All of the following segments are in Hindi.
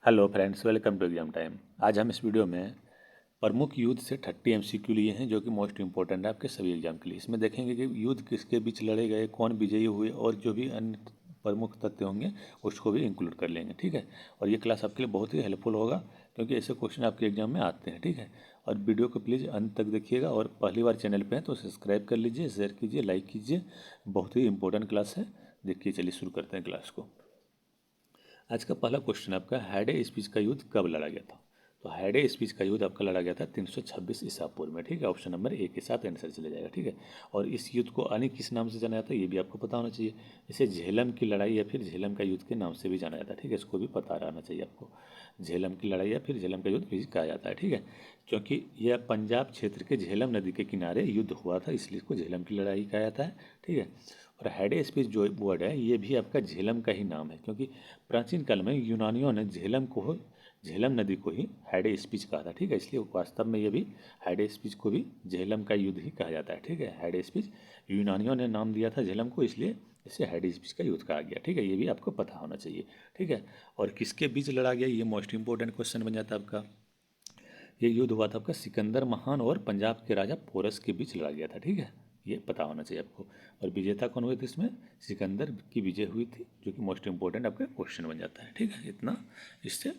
Hello friends, welcome to exam time. आज हम इस वीडियो में प्रमुख युद्ध से 30 एमसीक्यू लिए हैं जो कि मोस्ट इंपॉर्टेंट है आपके सभी एग्जाम के लिए। इसमें देखेंगे कि युद्ध किसके बीच लड़े गए, कौन विजयी हुए और जो भी अन्य प्रमुख तथ्य होंगे उसको भी इंक्लूड कर लेंगे। ठीक है, और ये क्लास आपके लिए बहुत ही हेल्पफुल होगा क्योंकि ऐसे क्वेश्चन आपके एग्जाम में आते हैं। ठीक है, और वीडियो को प्लीज़ अंत तक देखिएगा और पहली बार चैनल पर हैं तो सब्सक्राइब कर लीजिए, शेयर कीजिए, लाइक कीजिए। बहुत ही इंपॉर्टेंट क्लास है। देखिए, चलिए शुरू करते हैं क्लास को। आज का पहला क्वेश्चन आपका, हैडे स्पीच का युद्ध कब लड़ा गया था? तो हैडे स्पीच का युद्ध आपका लड़ा गया था 326 ईसा पूर्व में। ठीक है, ऑप्शन नंबर ए के साथ आंसर चले जाएगा। ठीक है, और इस युद्ध को अन्य किस नाम से जाना जाता है ये भी आपको पता होना चाहिए। इसे झेलम की लड़ाई या फिर झेलम का युद्ध के नाम से भी जाना जाता है। ठीक है, इसको भी पता रहना चाहिए आपको। झेलम की लड़ाई या फिर झेलम का युद्ध भी कहा जाता है। ठीक है, क्योंकि यह पंजाब क्षेत्र के झेलम नदी के किनारे युद्ध हुआ था, इसलिए इसको झेलम की लड़ाई कहा जाता है। ठीक है, और हैडे स्पीच जो वर्ड है ये भी आपका झेलम का ही नाम है, क्योंकि प्राचीन काल में यूनानियों ने झेलम नदी को ही हैडे स्पीच कहा था। ठीक है, इसलिए वास्तव में ये भी हैडे स्पीच को भी झेलम का युद्ध ही कहा जाता है। ठीक है, हैडे स्पीच यूनानियों ने नाम दिया था झेलम को, इसलिए इसे हैडे स्पीच का युद्ध कहा गया। ठीक है, ये भी आपको पता होना चाहिए। ठीक है, और किसके बीच लड़ा गया ये मोस्ट इंपॉर्टेंट क्वेश्चन बन जाता है आपका। ये युद्ध हुआ था आपका सिकंदर महान और पंजाब के राजा पोरस के बीच लड़ा गया था। ठीक है, ये पता होना चाहिए आपको। और विजेता कौन हुए थे इसमें? सिकंदर की विजय हुई थी, जो कि मोस्ट इंपॉर्टेंट आपका क्वेश्चन बन जाता है। ठीक है, इतना इससे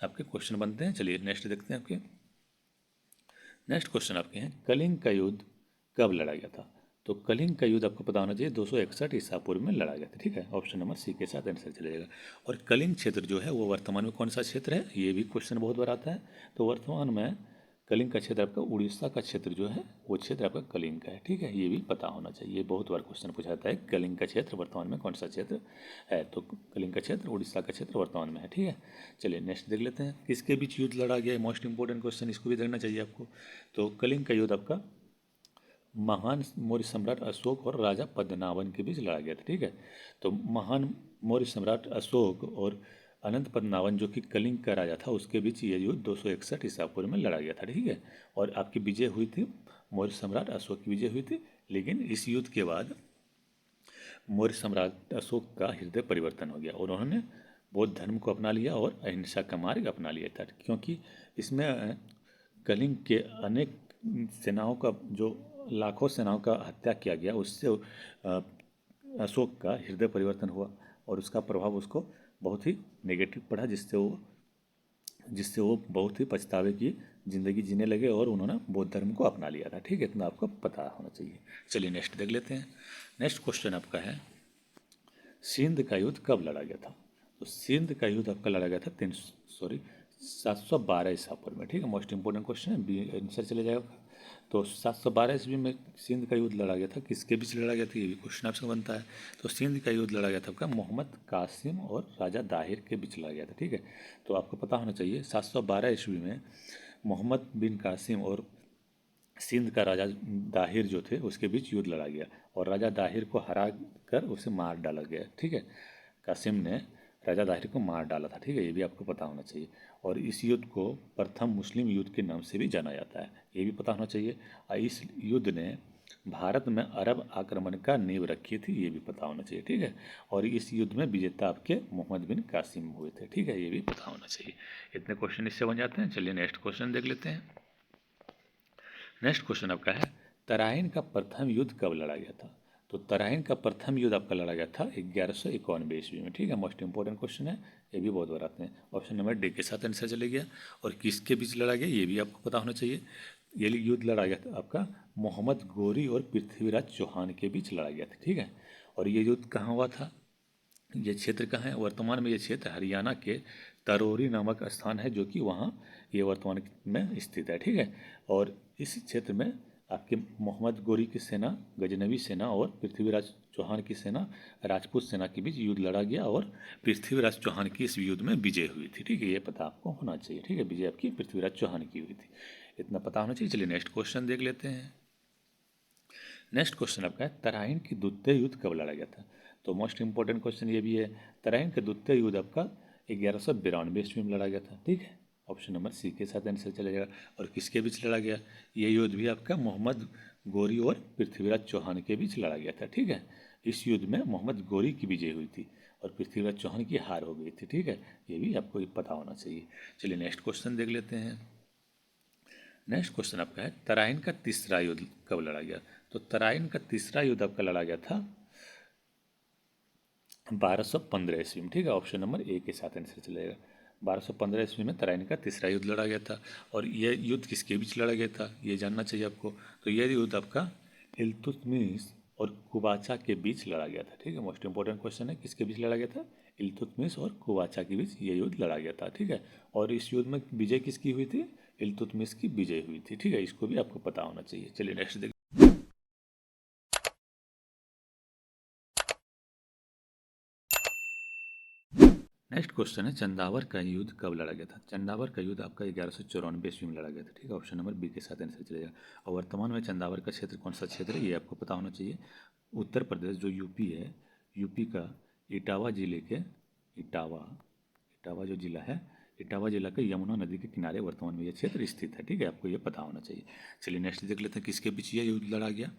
आपके क्वेश्चन बनते हैं। चलिए नेक्स्ट देखते हैं आपके। नेक्स्ट क्वेश्चन आपके हैं, कलिंग का युद्ध कब लड़ा गया था? तो कलिंग का युद्ध आपको पता होना चाहिए 261 ईसा पूर्व में लड़ा गया था। ठीक है, ऑप्शन नंबर सी के साथ आंसर चलेगा। और कलिंग क्षेत्र जो है वो वर्तमान में कौन सा क्षेत्र है, ये भी क्वेश्चन बहुत बार आता है। तो वर्तमान में कलिंग का क्षेत्र आपका उड़ीसा का क्षेत्र जो है वो क्षेत्र आपका कलिंग का है। ठीक है, ये भी पता होना चाहिए, बहुत बार क्वेश्चन पूछा जाता है कलिंग का क्षेत्र वर्तमान में कौन सा क्षेत्र है। तो कलिंग का क्षेत्र उड़ीसा का क्षेत्र वर्तमान में है। ठीक है, चलिए नेक्स्ट देख लेते हैं, किसके बीच युद्ध लड़ा गया है? मोस्ट इंपॉर्टेंट क्वेश्चन, इसको भी देखना चाहिए आपको। तो कलिंग का युद्ध आपका महान मौर्य सम्राट अशोक और राजा पद्मनाभन के बीच लड़ा गया था। ठीक है, तो महान मौर्य सम्राट अशोक और अनंत पद्मनाभन जो कि कलिंग का राजा था उसके बीच ये युद्ध 261 ईसा पूर्व में लड़ा गया था। ठीक है, और आपकी विजय हुई थी, मौर्य सम्राट अशोक की विजय हुई थी। लेकिन इस युद्ध के बाद मौर्य सम्राट अशोक का हृदय परिवर्तन हो गया और उन्होंने बौद्ध धर्म को अपना लिया और अहिंसा का मार्ग अपना लिया था। क्योंकि इसमें कलिंग के अनेक सेनाओं का जो लाखों सेनाओं का हत्या किया गया, उससे अशोक का हृदय परिवर्तन हुआ और उसका प्रभाव उसको बहुत ही नेगेटिव पड़ा, जिससे वो बहुत ही पछतावे की ज़िंदगी जीने लगे और उन्होंने बौद्ध धर्म को अपना लिया था। ठीक है, इतना आपको पता होना चाहिए। चलिए नेक्स्ट देख लेते हैं। नेक्स्ट क्वेश्चन आपका है, सिंध का युद्ध कब लड़ा गया था? तो सिंध का युद्ध आपका लड़ा गया था 712 ईसा पूर्व में। ठीक है, मोस्ट इंपॉर्टेंट क्वेश्चन है, बी आंसर चले जाएगा। तो 712 ईस्वी में सिंध का युद्ध लड़ा गया था, किसके बीच लड़ा गया था ये भी क्वेश्चन आपसे बनता है। तो सिंध का युद्ध लड़ा गया था आपका मोहम्मद कासिम और राजा दाहिर के बीच लड़ा गया था। ठीक है, तो आपको पता होना चाहिए 712 ईस्वी में मोहम्मद बिन कासिम और सिंध का राजा दाहिर जो थे उसके बीच युद्ध लड़ा गया और राजा दाहिर को हरा कर उसे मार डाला गया। ठीक है, कासिम ने राजा दाहिर को मार डाला था। ठीक है, ये भी आपको पता होना चाहिए। और इस युद्ध को प्रथम मुस्लिम युद्ध के नाम से भी जाना जाता है, ये भी पता होना चाहिए। और इस युद्ध ने भारत में अरब आक्रमण का नींव रखी थी, ये भी पता होना चाहिए। ठीक है, और इस युद्ध में विजेता आपके मोहम्मद बिन कासिम हुए थे। ठीक है, ये भी पता होना चाहिए। इतने क्वेश्चन इससे बन जाते हैं। चलिए नेक्स्ट क्वेश्चन देख लेते हैं। नेक्स्ट क्वेश्चन आपका है, तराइन का प्रथम युद्ध कब लड़ा गया था? तो तराइन का प्रथम युद्ध आपका लड़ा गया था 1191 ईस्वी में। ठीक है, मोस्ट इंपॉर्टेंट क्वेश्चन है, ये भी बहुत बार आते हैं। ऑप्शन नंबर डी के साथ आंसर चले गया। और किसके बीच लड़ा गया ये भी आपको पता होना चाहिए। ये युद्ध लड़ा गया था आपका मोहम्मद गोरी और पृथ्वीराज चौहान के बीच लड़ा गया था। ठीक है, और ये युद्ध कहाँ हुआ था, ये क्षेत्र कहाँ है? वर्तमान में ये क्षेत्र हरियाणा के तरोरी नामक स्थान है, जो कि वहाँ ये वर्तमान में स्थित है। ठीक है, और इस क्षेत्र में आपके मोहम्मद गोरी की सेना, गजनवी सेना और पृथ्वीराज चौहान की सेना, राजपूत सेना के बीच युद्ध लड़ा गया और पृथ्वीराज चौहान की इस युद्ध में विजय हुई थी। ठीक है, ये पता आपको होना चाहिए। ठीक है, विजय आपकी पृथ्वीराज चौहान की हुई थी, इतना पता होना चाहिए। चलिए नेक्स्ट क्वेश्चन देख लेते हैं। नेक्स्ट क्वेश्चन आपका है, तराइन की द्वितीय युद्ध कब लड़ा गया था? तो मोस्ट इंपॉर्टेंट क्वेश्चन ये भी है। तराइन का द्वितीय युद्ध आपका 1192 ईस्वी में लड़ा गया था। ठीक है, ऑप्शन नंबर सी के साथ आंसर चलेगा। और किसके बीच लड़ा गया? ये युद्ध भी आपका मोहम्मद गोरी और पृथ्वीराज चौहान के बीच लड़ा गया था। ठीक है, इस युद्ध में मोहम्मद गोरी की विजय हुई थी और पृथ्वीराज चौहान की हार हो गई थी। ठीक है, ये भी आपको पता होना चाहिए। चलिए नेक्स्ट क्वेश्चन देख लेते हैं। नेक्स्ट क्वेश्चन आपका है तराइन का तीसरा युद्ध कब लड़ा गया। तो तराइन का तीसरा युद्ध आपका लड़ा गया था 1215 ईस्वी में। ठीक है, ऑप्शन नंबर ए के साथ आंसर चलेगा। 1215 ईस्वी में तराइन का तीसरा युद्ध लड़ा गया था। और यह युद्ध किसके बीच लड़ा गया था, ये जानना चाहिए आपको। तो यह युद्ध आपका इल्तुतमिश और कुबाचा के बीच लड़ा गया था। ठीक है, मोस्ट इंपॉर्टेंट क्वेश्चन है, किसके बीच लड़ा गया था, इल्तुतमिश और कुबाचा के बीच ये युद्ध लड़ा गया था। ठीक है, और इस युद्ध में विजय किसकी हुई थी, इल्तुतमिश की विजय हुई थी। ठीक है, इसको भी आपको पता होना चाहिए। चलिए नेक्स्ट देखिए। नेक्स्ट क्वेश्चन है चंदावर का युद्ध कब लड़ा गया था। चंदावर का युद्ध आपका 1194 ईस्वी में लड़ा गया था। ठीक है, ऑप्शन नंबर बी के साथ आंसर चलेगा। और वर्तमान में चंदावर का क्षेत्र कौन सा क्षेत्र है, ये आपको पता होना चाहिए। उत्तर प्रदेश जो यूपी है, यूपी का इटावा जिले के इटावा इटावा जो जिला है, इटावा जिला के यमुना नदी के किनारे वर्तमान में ये क्षेत्र स्थित है। ठीक है, आपको ये पता होना चाहिए। चलिए नेक्स्ट देख लेते हैं किसके बीच ये युद्ध लड़ा गया।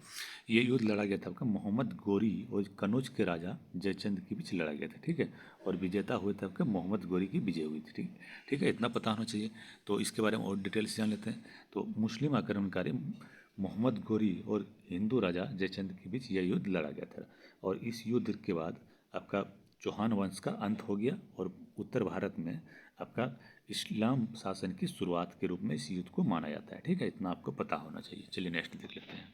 ये युद्ध लड़ा गया था आपका मोहम्मद गोरी और कनौज के राजा जयचंद के बीच लड़ा गया था। ठीक है, और विजेता हुए थे आपके मोहम्मद गोरी की विजय हुई थी। ठीक है, इतना पता होना चाहिए। तो इसके बारे में और डिटेल से जान लेते हैं। तो मुस्लिम आक्रमणकारी मोहम्मद गोरी और हिंदू राजा जयचंद के बीच यह युद्ध लड़ा गया था। और इस युद्ध के बाद आपका चौहान वंश का अंत हो गया और उत्तर भारत में आपका इस्लाम शासन की शुरुआत के रूप में इस युद्ध को माना जाता है। ठीक है, इतना आपको पता होना चाहिए। चलिए नेक्स्ट देख लेते हैं।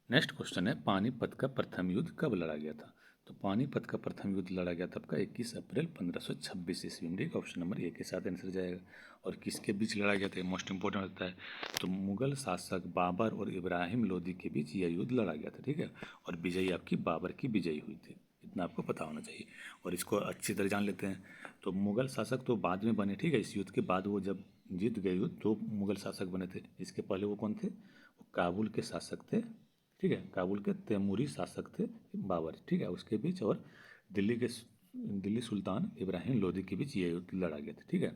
नेक्स्ट क्वेश्चन है पानीपत का प्रथम युद्ध कब लड़ा गया था। तो पानीपत का प्रथम युद्ध लड़ा गया था आपका 21 अप्रैल 1526 ईस्वी में। ऑप्शन नंबर ए के साथ आंसर जाएगा। और किसके बीच लड़ा गया था, मोस्ट इंपॉर्टेंट होता है। तो मुगल शासक बाबर और इब्राहिम लोदी के बीच यह युद्ध लड़ा गया था। ठीक है, और विजयी आपकी बाबर की विजयी हुई थी। इतना आपको पता होना चाहिए और इसको अच्छी तरह जान लेते हैं। तो मुगल शासक तो बाद में बने। ठीक है, इस युद्ध के बाद वो जब जीत गए युद्ध तो मुगल शासक बने थे। इसके पहले वो कौन थे, वो काबुल के शासक थे। ठीक है, काबुल के तैमूरी शासक थे बाबर। ठीक है, उसके बीच और दिल्ली सुल्तान इब्राहिम लोदी के बीच ये युद्ध लड़ा गया था। ठीक है,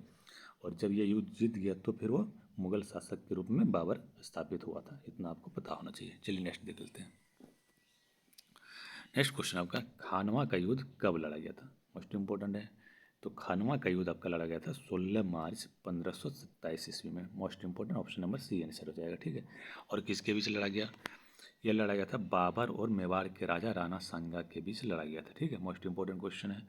और जब ये युद्ध जीत गया तो फिर वो मुगल शासक के रूप में बाबर स्थापित हुआ था। इतना आपको पता होना चाहिए। चलिए नेक्स्ट देख लेते हैं। नेक्स्ट क्वेश्चन आपका खानवा का युद्ध कब लड़ा गया था, मोस्ट इंपॉर्टेंट है। तो खानवा का युद्ध आपका लड़ा गया था 16 मार्च 1527 ईस्वी में। Most important option number C answer हो जाएगा। ठीक है, और किसके बीच लड़ा गया, यह लड़ा गया था बाबर और मेवाड़ के राजा राणा सांगा के बीच लड़ा गया था। ठीक है, मोस्ट इंपॉर्टेंट क्वेश्चन है।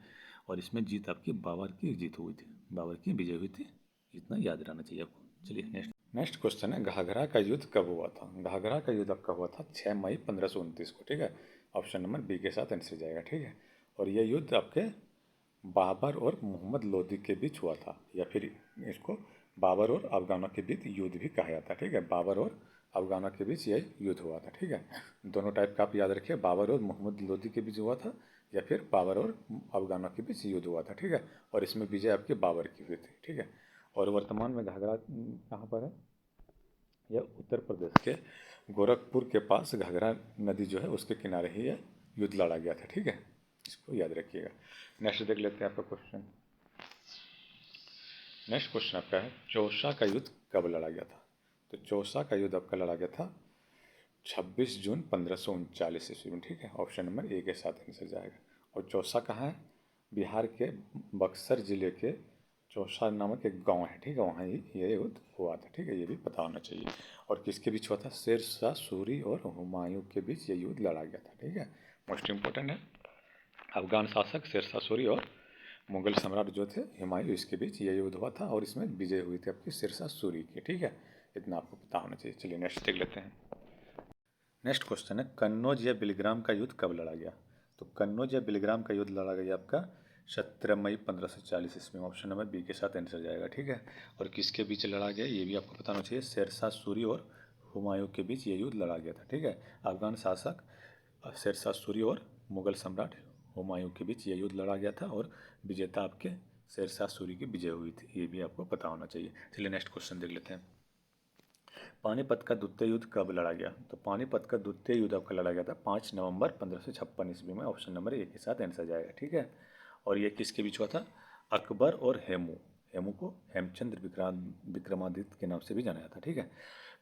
और इसमें जीत आपकी बाबर की जीत हुई थी, बाबर की विजय हुई थी। इतना याद रहना चाहिए आपको। चलिए नेक्स्ट नेक्स्ट क्वेश्चन है घाघरा का युद्ध कब हुआ था। घाघरा का युद्ध आपका हुआ था 6 मई 1529 को। ठीक है, ऑप्शन नंबर बी के साथ आंसर जाएगा। ठीक है, और यह युद्ध आपके बाबर और मोहम्मद लोदी के बीच हुआ था, या फिर इसको बाबर और अफगानों के बीच युद्ध भी कहा जाता है। ठीक है, बाबर और अफगानों के बीच यह युद्ध हुआ था। ठीक है, दोनों टाइप का आप याद रखिए, बाबर और मोहम्मद लोदी के बीच हुआ था या फिर बाबर और अफगानों के बीच युद्ध हुआ था। ठीक है, और इसमें विजय आपकी बाबर की हुई थी। ठीक है, और वर्तमान में घाघरा कहाँ पर है, यह उत्तर प्रदेश के गोरखपुर के पास घाघरा नदी जो है उसके किनारे ही यह युद्ध लड़ा गया था। ठीक है, इसको याद रखिएगा। नेक्स्ट देख लेते हैं आपका क्वेश्चन। नेक्स्ट क्वेश्चन आपका है चौसा का युद्ध कब लड़ा गया था। तो चौसा का युद्ध आपका लड़ा गया था 26 जून 1539 ईस्वी में। ठीक है, ऑप्शन नंबर ए के साथ आंसर जाएगा। और चौसा कहाँ है, बिहार के बक्सर जिले के चौसा नामक एक गांव है। ठीक है, वहाँ ही ये युद्ध हुआ था। ठीक है, ये भी पता होना चाहिए। और किसके बीच हुआ था, शेर शाह सूरी और हुमायूं के बीच ये युद्ध लड़ा गया था। ठीक है, मोस्ट इंपॉर्टेंट है। अफगान शासक शेर शाह सूरी और मुगल सम्राट जो थे हुमायूं, इसके बीच ये युद्ध हुआ था और इसमें विजय हुई थी आपकी शेर शाह सूरी की। ठीक है, इतना आपको पता होना चाहिए। चलिए नेक्स्ट देख लेते हैं। नेक्स्ट क्वेश्चन है कन्नौज या बिलग्राम का युद्ध कब लड़ा गया। तो कन्नौज या बिलग्राम का युद्ध लड़ा गया आपका 17 मई 1540 ईस्वी में। ऑप्शन नंबर बी के साथ आंसर जाएगा। ठीक है, और किसके बीच लड़ा गया ये भी आपको पता होना चाहिए, शेरशाह सूरी और हुमायूं के बीच ये युद्ध लड़ा गया था। ठीक है, अफगान शासक शेरशाह सूरी और मुगल सम्राट हुमायूं के बीच ये युद्ध लड़ा गया था और विजेता आपके शेरशाह सूरी की विजय हुई थी। ये भी आपको पता होना चाहिए। चलिए नेक्स्ट क्वेश्चन देख लेते हैं। पानीपत का द्वितीय युद्ध कब लड़ा गया। तो पानीपत का द्वितीय युद्ध आपका लड़ा गया था 5 नवंबर 1556 ईस्वी में। ऑप्शन नंबर ए के साथ आंसर जाएगा। ठीक है, और ये किसके बीच हुआ था, अकबर और हेमू। हेमू को हेमचंद्र विक्रमादित्य के नाम से भी जाना जाता है। ठीक है,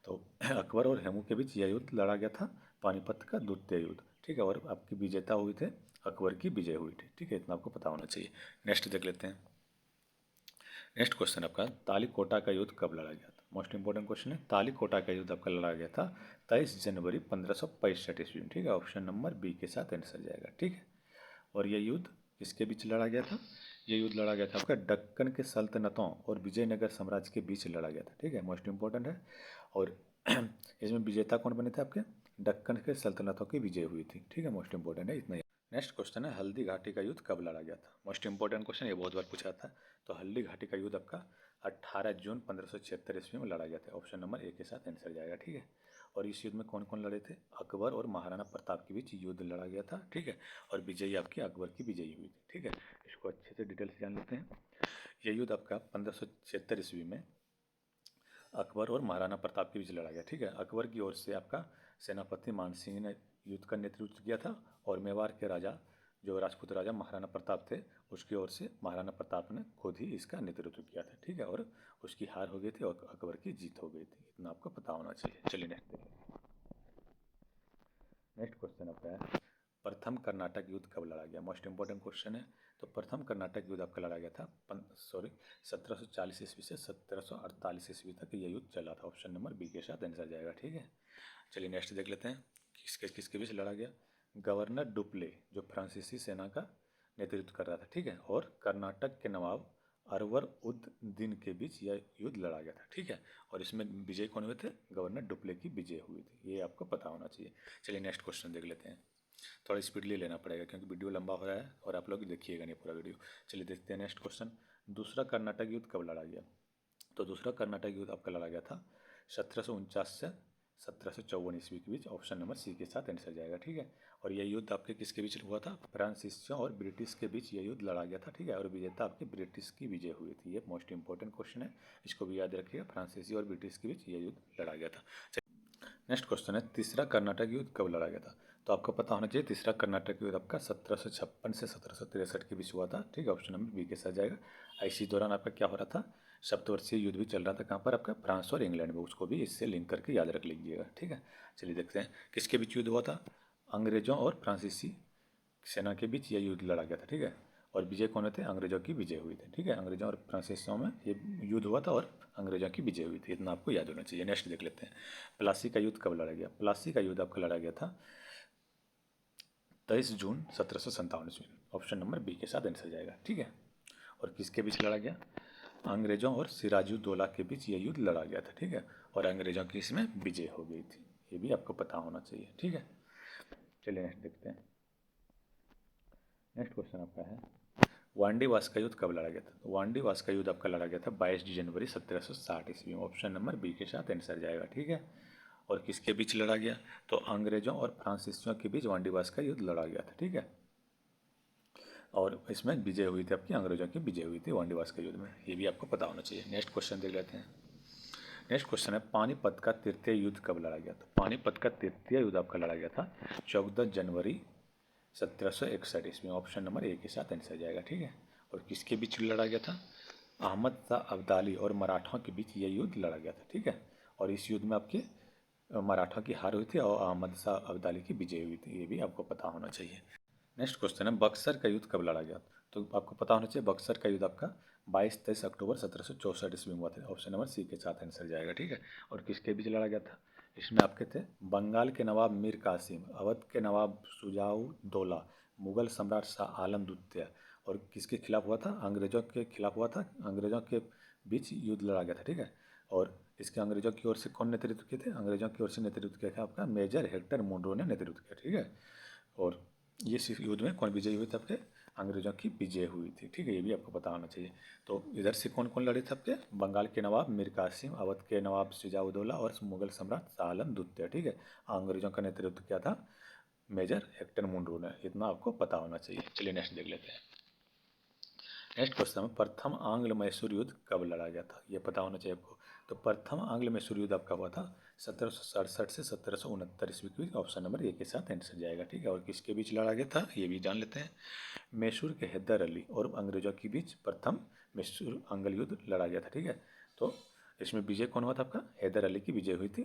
तो अकबर और हेमू के बीच यह युद्ध लड़ा गया था, पानीपत का द्वितीय युद्ध। ठीक है, और आपकी विजेता हुए थे अकबर की विजय हुई थी। ठीक है, इतना आपको पता होना चाहिए। नेक्स्ट देख लेते हैं। नेक्स्ट क्वेश्चन आपका, तालीकोटा का युद्ध कब लड़ा गया था? मोस्ट इंपॉर्टेंट क्वेश्चन है। तालीकोटा का युद्ध आपका लड़ा गया था 23 जनवरी 1565 ईस्वी में। ठीक है, ऑप्शन नंबर बी के साथ आंसर जाएगा। ठीक है, और यह युद्ध किसके बीच लड़ा गया था? ये युद्ध लड़ा गया था आपका दक्कन के सल्तनतों और विजयनगर साम्राज्य के बीच लड़ा गया था। ठीक है, मोस्ट इंपॉर्टेंट है। और इसमें विजेता कौन बने थे आपके? दक्कन के सल्तनतों की विजय हुई थी। ठीक है, मोस्ट इंपॉर्टेंट है, इतना ही। नेक्स्ट क्वेश्चन है, हल्दी घाटी का युद्ध कब लड़ा गया था? मोस्ट इंपॉर्टेंट क्वेश्चन, ये बहुत बार पूछा था। तो हल्दी घाटी का युद्ध आपका 18 जून 1576 ईस्वी में लड़ा गया था। ऑप्शन नंबर ए के साथ आंसर जाएगा। ठीक है, और इस युद्ध में कौन कौन लड़े थे? अकबर और महाराणा प्रताप के बीच युद्ध लड़ा गया था। ठीक है, और विजयी आपकी अकबर की विजयी हुई थी। ठीक है, इसको अच्छे से डिटेल से जान लेते हैं। यह युद्ध आपका 1576 ईस्वी में अकबर और महाराणा प्रताप के बीच लड़ा गया। ठीक है, अकबर की ओर से आपका सेनापति मानसिंह ने युद्ध का नेतृत्व किया था, और मेवाड़ के राजा, जो राजपूत राजा महाराणा प्रताप थे, उसकी ओर से महाराणा प्रताप ने खुद ही इसका नेतृत्व किया था। ठीक है, और उसकी हार हो गई थी और अकबर की जीत हो गई थी। इतना आपको पता होना चाहिए। चलिए नेक्स्ट क्वेश्चन आपका है, प्रथम कर्नाटक युद्ध कब लड़ा गया? मोस्ट इंपॉर्टेंट क्वेश्चन है। तो प्रथम कर्नाटक युद्ध आपका लड़ा गया था 1740 ईस्वी से 1748 ईस्वी तक यह युद्ध चला था। ऑप्शन नंबर बी के साथ आंसर जाएगा। ठीक है, चलिए नेक्स्ट देख लेते हैं, किसके किसके बीच लड़ा गया। गवर्नर डुप्ले, जो फ्रांसीसी सेना का नेतृत्व कर रहा था, ठीक है, और कर्नाटक के नवाब अरवर उद दिन के बीच यह युद्ध लड़ा गया था। ठीक है, और इसमें विजय कौन हुए थे? गवर्नर डुप्ले की विजय हुई थी। ये आपको पता होना चाहिए। चलिए नेक्स्ट क्वेश्चन देख लेते हैं। थोड़ा स्पीडली लेना पड़ेगा क्योंकि वीडियो लंबा हो रहा है और आप लोग देखिएगा नहीं पूरा वीडियो। चलिए देखते हैं नेक्स्ट क्वेश्चन। दूसरा कर्नाटक युद्ध कब लड़ा गया? तो दूसरा कर्नाटक युद्ध आपका लड़ा गया था 1749 से 1754 ईस्वी के बीच। ऑप्शन नंबर सी के साथ आंसर जाएगा। ठीक है, और यह युद्ध आपके किसके बीच हुआ था? फ्रांसीसियों और ब्रिटिश के बीच यह युद्ध लड़ा गया था। ठीक है, और विजेता आपके ब्रिटिश की विजय हुई थी। ये मोस्ट इंपॉर्टेंट क्वेश्चन है, इसको भी याद रखिएगा। फ्रांसीसी और ब्रिटिश के बीच यह युद्ध लड़ा गया था। नेक्स्ट क्वेश्चन है, तीसरा कर्नाटक युद्ध कब लड़ा गया था? तो आपको पता होना चाहिए, तीसरा कर्नाटक युद्ध आपका 1756 से 1763 के बीच हुआ था। ठीक है, ऑप्शन नंबर बी के साथ जाएगा। इसी दौरान आपका क्या हो रहा था? सप्तवर्षीय युद्ध भी चल रहा था। कहाँ पर? आपका फ्रांस और इंग्लैंड में। उसको भी इससे लिंक करके याद रख लीजिएगा। ठीक है, चलिए देखते हैं किसके बीच युद्ध हुआ था। अंग्रेजों और फ्रांसीसी सेना के बीच यह युद्ध लड़ा गया था। ठीक है, और विजय कौन थे? अंग्रेजों की विजय हुई थी। ठीक है, अंग्रेजों और फ्रांसीसियों में ये युद्ध हुआ था और अंग्रेजों की विजय हुई थी। इतना आपको याद होना चाहिए। नेक्स्ट देख लेते हैं, प्लासी का युद्ध कब लड़ा गया? प्लासी का युद्ध आपका लड़ा गया था 23 जून 1757 ईस्वी। ऑप्शन नंबर बी के साथ आंसर जाएगा। ठीक है, और किसके बीच लड़ा गया? अंग्रेजों और सिराजुद्दौला के बीच यह युद्ध लड़ा गया था। ठीक है, और अंग्रेजों की इसमें विजय हो गई थी। ये भी आपको पता होना चाहिए। ठीक है, चलिए नेक्स्ट देखते हैं। नेक्स्ट क्वेश्चन आपका है, वांडीवास का युद्ध कब लड़ा गया था? वांडीवास का युद्ध आपका लड़ा गया था 22 जनवरी 1760 ईस्वी में। ऑप्शन नंबर बी के साथ आंसर जाएगा। ठीक है, और किसके बीच लड़ा गया? तो अंग्रेजों और फ्रांसीसियों के बीच वांडीवास का युद्ध लड़ा गया था। ठीक है, और इसमें विजय हुई थी आपकी, अंग्रेजों की विजय हुई थी वांडीवास के युद्ध में। ये भी आपको पता होना चाहिए। नेक्स्ट क्वेश्चन देख लेते हैं। नेक्स्ट क्वेश्चन है, पानीपत का तृतीय युद्ध कब लड़ा गया था? पानीपत का तृतीय युद्ध आपका लड़ा गया था 14 जनवरी 1761 ईस्वी में। ऑप्शन नंबर ए के साथ आंसर जाएगा। ठीक है, और किसके बीच लड़ा गया था? अहमद शाह अब्दाली और मराठों के बीच यह युद्ध लड़ा गया था। ठीक है, और इस युद्ध में आपके मराठों की हार हुई थी और अहमद शाह अब्दाली की विजय हुई थी। ये भी आपको पता होना चाहिए। नेक्स्ट क्वेश्चन है, बक्सर का युद्ध कब लड़ा गया? तो आपको पता होना चाहिए, बक्सर का युद्ध आपका 22-23 अक्टूबर 1764 ईस्वी में हुआ था। ऑप्शन नंबर सी के साथ आंसर जाएगा। ठीक है, और किसके बीच लड़ा गया था? इसमें आपके थे बंगाल के नवाब मीर कासिम, अवध के नवाब शुजाउद्दौला, मुगल सम्राट शाह आलम द्वितीय, और किसके खिलाफ हुआ था? अंग्रेजों के खिलाफ हुआ था। अंग्रेजों के बीच युद्ध लड़ा गया था। ठीक है, और इसके अंग्रेजों की ओर से कौन नेतृत्व किए थे? अंग्रेजों की ओर से नेतृत्व किया था आपका मेजर हेक्टर मुनरो ने नेतृत्व किया। ठीक है, और ये युद्ध में कौन विजयी हुए थे? आपके अंग्रेजों की विजय हुई थी। ठीक है, ये भी आपको पता होना चाहिए। तो इधर से कौन कौन लड़े थे आपके? बंगाल के नवाब मीर कासिम, अवध के नवाब शुजाउद्दौला और मुगल सम्राट शाह आलम द्वितीय। ठीक है, अंग्रेजों का नेतृत्व किया था मेजर हेक्टर मुनरो ने। इतना आपको पता होना चाहिए। चलिए नेक्स्ट देख लेते हैं। नेक्स्ट क्वेश्चन में, प्रथम आंग्ल मैसूर युद्ध कब लड़ा गया था? ये पता होना चाहिए आपको। तो प्रथम आंग्ल मैसूर युद्ध आपका हुआ था 1767 से 1769 ईस्वी के बीच। ऑप्शन नंबर ए के साथ आंसर जाएगा। ठीक है, और किसके बीच लड़ा गया था ये भी जान लेते हैं। मैसूर के हैदर अली और अंग्रेजों के बीच प्रथम मैसूर आंग्ल युद्ध लड़ा गया था। ठीक है, तो इसमें विजय कौन हुआ था? आपका हैदर अली की विजय हुई थी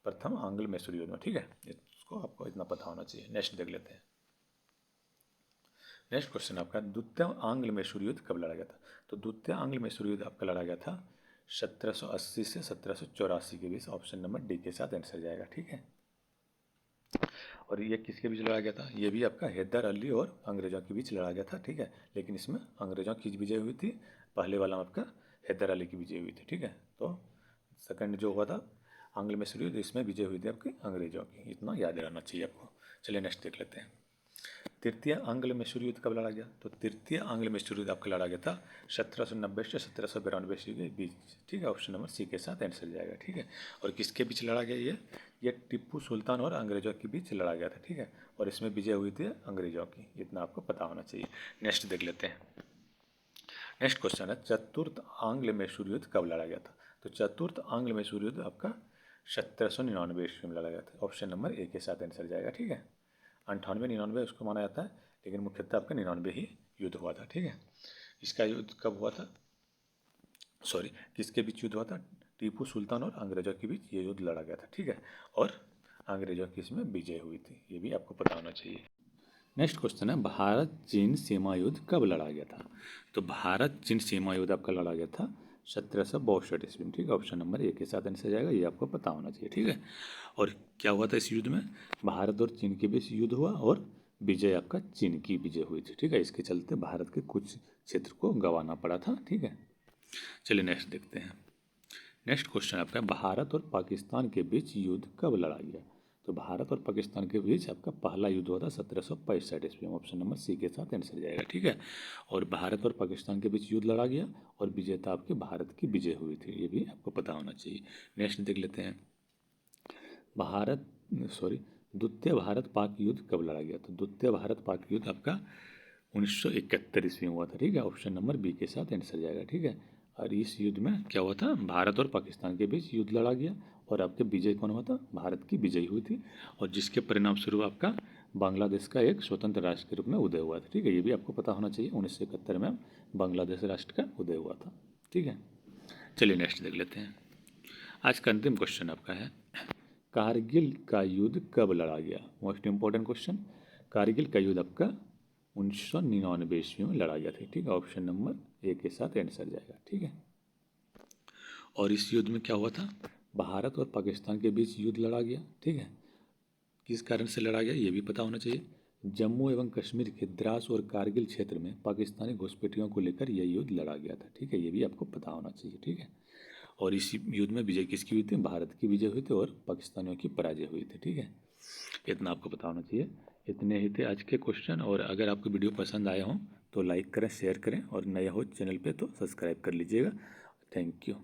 प्रथम आंग्ल मैसूर युद्ध में। ठीक है, इसको आपको इतना पता होना चाहिए। नेक्स्ट देख लेते हैं। नेक्स्ट क्वेश्चन आपका, द्वितीय आंग्ल मैसूर युद्ध कब लड़ा गया था? तो द्वितीय आंग्ल मैसूर युद्ध आपका लड़ा गया था 1780 से 1784 के बीच। ऑप्शन नंबर डी के साथ आंसर जाएगा, ठीक है। और ये किसके बीच लड़ा गया था? ये भी आपका हैदर अली और अंग्रेज़ों के बीच लड़ा गया था, ठीक है। लेकिन इसमें अंग्रेज़ों की विजय हुई थी, पहले वाला में आपका हैदर अली की विजय हुई थी, ठीक है। तो सेकंड जो हुआ था आंग्ल मैसूर युद्ध, इसमें विजय हुई थी आपकी अंग्रेज़ों की, इतना याद रहना चाहिए आपको। चलिए नेक्स्ट देख लेते हैं। तृतीय आंग्ल मैसूर युद्ध कब लड़ा गया? तो तृतीय आंग्ल मैसूर युद्ध आपका लड़ा गया था 1790 से 1792 के बीच, ठीक है। ऑप्शन नंबर सी के साथ आंसर जाएगा, ठीक है। और किसके बीच लड़ा गया? ये टिप्पू सुल्तान और अंग्रेज़ों के बीच लड़ा गया था, ठीक है। और इसमें विजय हुई थी अंग्रेज़ों की, इतना आपको पता होना चाहिए। नेक्स्ट देख लेते हैं। नेक्स्ट क्वेश्चन है, चतुर्थ आंग्ल मैसूर युद्ध कब लड़ा गया था? तो चतुर्थ आंग्ल मैसूर युद्ध आपका 1799 ईस्वी में लड़ा गया था। ऑप्शन नंबर ए के साथ आंसर जाएगा, ठीक है। 98-99 उसको माना जाता है, लेकिन मुख्यतः आपका 99 ही युद्ध हुआ था, ठीक है। इसका युद्ध कब हुआ था? सॉरी, किसके बीच युद्ध हुआ था? टीपू सुल्तान और अंग्रेज़ों के बीच ये युद्ध लड़ा गया था, ठीक है। और अंग्रेज़ों की इसमें विजय हुई थी, ये भी आपको पता होना चाहिए। नेक्स्ट क्वेश्चन है, भारत चीन सीमा युद्ध कब लड़ा गया था? तो भारत चीन सीमा युद्ध आपका लड़ा गया था 1762 ईस्वी में, ठीक है। ऑप्शन नंबर ए के साथ आंसर जाएगा, ये आपको पता होना चाहिए, ठीक है। और क्या हुआ था इस युद्ध में? भारत और चीन के बीच युद्ध हुआ और विजय आपका चीन की विजय हुई थी, ठीक है। इसके चलते भारत के कुछ क्षेत्र को गंवाना पड़ा था, ठीक है। चलिए नेक्स्ट देखते हैं। नेक्स्ट क्वेश्चन आपका, भारत और पाकिस्तान के बीच युद्ध कब लड़ा गया? तो भारत और पाकिस्तान के बीच आपका पहला युद्ध हुआ था 1765 ईस्वी में। ऑप्शन नंबर सी के साथ आंसर जाएगा, ठीक है। और भारत और पाकिस्तान के बीच युद्ध लड़ा गया और विजेता आपके भारत की विजय हुई थी, ये भी आपको पता होना चाहिए। नेक्स्ट देख लेते हैं। द्वितीय भारत पाक युद्ध कब लड़ा गया? तो द्वितीय भारत पाक युद्ध आपका 1971 ईस्वी में हुआ था, ठीक है। ऑप्शन नंबर बी के साथ आंसर जाएगा, ठीक है। और इस युद्ध में क्या हुआ था? भारत और पाकिस्तान के बीच युद्ध लड़ा गया और आपके विजय कौन हुआ था? भारत की विजय हुई थी, और जिसके परिणाम स्वरूप आपका बांग्लादेश का एक स्वतंत्र राष्ट्र के रूप में उदय हुआ था, ठीक है। ये भी आपको पता होना चाहिए, 1971 में बांग्लादेश राष्ट्र का उदय हुआ था, ठीक है। चलिए नेक्स्ट देख लेते हैं। आज का अंतिम क्वेश्चन आपका है, कारगिल का युद्ध कब लड़ा गया? Most important question. कारगिल का युद्ध आपका 1999 ईस्वी में लड़ा गया था, ठीक है। ऑप्शन नंबर ए के साथ आंसर जाएगा, ठीक है। और इस युद्ध में क्या हुआ था? भारत और पाकिस्तान के बीच युद्ध लड़ा गया, ठीक है। किस कारण से लड़ा गया ये भी पता होना चाहिए। जम्मू एवं कश्मीर के द्रास और कारगिल क्षेत्र में पाकिस्तानी घुसपैठियों को लेकर यह युद्ध लड़ा गया था, ठीक है। ये भी आपको पता होना चाहिए, ठीक है। और इस युद्ध में विजय किसकी हुई थी? भारत की विजय हुई थी और पाकिस्तानियों की पराजय हुई थी, ठीक है। इतना आपको पता होना चाहिए। इतने ही थे आज के क्वेश्चन, और अगर आपको वीडियो पसंद आया हो तो लाइक करें, शेयर करें, और नया हो चैनल पे तो सब्सक्राइब कर लीजिएगा। Thank you.